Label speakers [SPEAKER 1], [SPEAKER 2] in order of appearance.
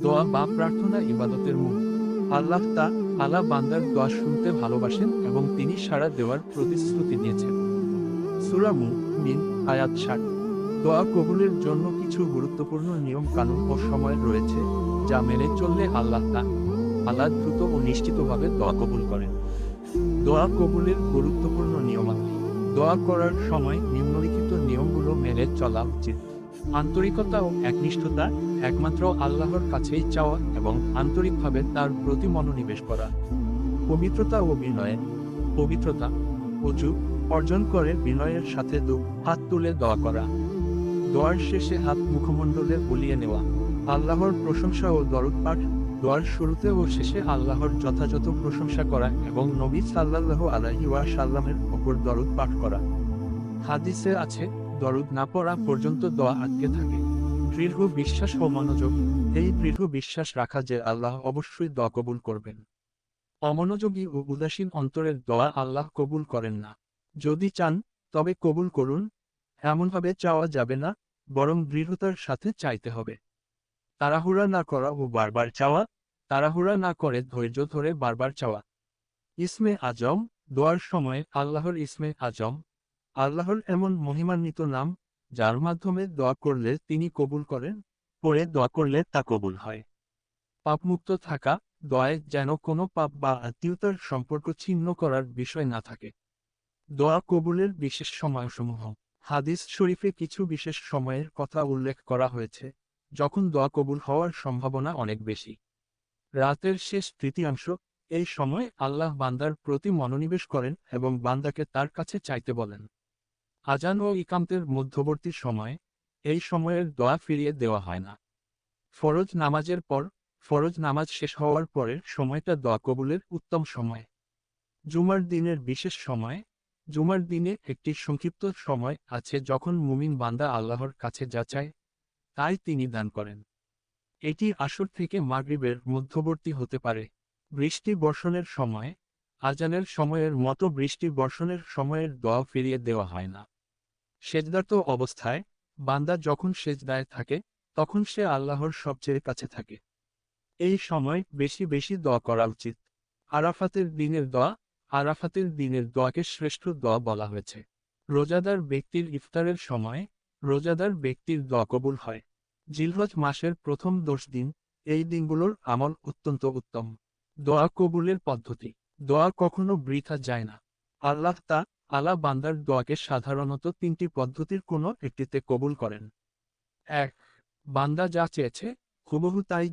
[SPEAKER 1] দোয়া বা প্রার্থনা ইবাদতের মূল। আল্লাহ আলা বান্দার দোয়া শুনতে ভালোবাসেন এবং তিনি সাড়া দেওয়ার প্রতিশ্রুতি দিয়েছেন। সূরা মুমিন আয়াত 60। দোয়া কবুলের জন্য কিছু গুরুত্বপূর্ণ নিয়ম কানুন ও সময় রয়েছে, যা মেনে চললে আল্লাহ দ্রুত ও নিশ্চিতভাবে দোয়া কবুল করেন। দোয়া কবুলের গুরুত্বপূর্ণ নিয়মাবলী। দোয়া করার সময় নিম্নলিখিত নিয়মগুলো মেনে চলা উচিত। আন্তরিকতা ও একনিষ্ঠতা, একমাত্র আল্লাহর কাছেই চাওয়া এবং আন্তরিকভাবে তার প্রতি মনোনিবেশ করা। পবিত্রতা ও বিনয়। পবিত্রতা অজু অর্জন করে বিনয়ের সাথে হাত তুলে দোয়া করা। দোয়ার শেষে হাত মুখমণ্ডলে বুলিয়ে নেওয়া। আল্লাহর প্রশংসা ও দরুদ পাঠ। দোয়ার শুরুতে ও শেষে আল্লাহর যথাযথ প্রশংসা করা এবং নবী সাল্লাল্লাহু আলাইহি ওয়াসাল্লামের ওপর দরুদ পাঠ করা। হাদিসে আছে, দরুদ না পড়া পর্যন্ত দোয়া আটকে থাকে। দৃঢ় বিশ্বাস ও মনোযোগ। এই দৃঢ় বিশ্বাস রাখা যে আল্লাহ অবশ্যই দোয়া কবুল করবেন। অমনোযোগী ও উদাসীন অন্তরের দোয়া আল্লাহ কবুল করেন না। যদি চান, তবে কবুল করুন, এমনভাবে চাওয়া যাবে না, বরং দৃঢ়তার সাথে চাইতে হবে। তাড়াহুড়া না করা ও বারবার চাওয়া। তাড়াহুড়া না করে ধৈর্য ধরে বারবার চাওয়া। ইসমে আজম। দোয়ার সময় আল্লাহর ইসমে আজম, আল্লাহর এমন মহিমান্বিত নাম, যার মাধ্যমে দোয়া করলে তিনি কবুল করেন, পরে দোয়া করলে তা কবুল হয়। পাপমুক্ত থাকা। দোয়ায় যেন কোনো পাপ বা আত্মীয়তার সম্পর্ক ছিন্ন করার বিষয় না থাকে। দোয়া কবুলের বিশেষ সময়সমূহ। হাদিস শরীফে কিছু বিশেষ সময়ের কথা উল্লেখ করা হয়েছে, যখন দোয়া কবুল হওয়ার সম্ভাবনা অনেক বেশি। রাতের শেষ তৃতীয়াংশ। এই সময় আল্লাহ বান্দার প্রতি মনোনিবেশ করেন এবং বান্দাকে তার কাছে চাইতে বলেন। আজান ও ইকামতের মধ্যবর্তী সময়। এই সময়ের দোয়া ফিরিয়ে দেওয়া হয় না। ফরজ নামাজের পর। ফরজ নামাজ শেষ হওয়ার পরের সময়টা দোয়া কবুলের উত্তম সময়। জুমার দিনের বিশেষ সময়। জুমার দিনে একটি সংক্ষিপ্ত সময় আছে যখন মুমিন বান্দা আল্লাহর কাছে যা চায়, তাই তিনি দান করেন। এটি আসর থেকে মাগরিবের মধ্যবর্তী হতে পারে। বৃষ্টি বর্ষণের সময়। আজানের সময়ের মতো বৃষ্টি বর্ষণের সময়ের দোয়া ফিরিয়ে দেওয়া হয় না। সেজদারত অবস্থায়। বান্দা যখন সেজদায় থাকে, তখন সে আল্লাহর সবচেয়ে কাছে থাকে। এই সময় বেশি বেশি দোয়া করা উচিত। আরাফাতের দিনের দোয়া। আরাফাতের দিনের দোয়াকে শ্রেষ্ঠ দোয়া বলা হয়েছে। রোজাদার ব্যক্তির ইফতারের সময়। রোজাদার ব্যক্তির দোয়া কবুল হয়। জিলহজ মাসের প্রথম 10 দিন। এই দিনগুলোর আমল অত্যন্ত উত্তম। দোয়া কবুলের পদ্ধতি। দোয়া কখনো বৃথা যায় না। আল্লাহ বান্দার দোয়াকে সাধারণত 3টি পদ্ধতির কোনো একটিতে কবুল করেন। 1. বান্দা যা চেয়েছে, হুবহু তাই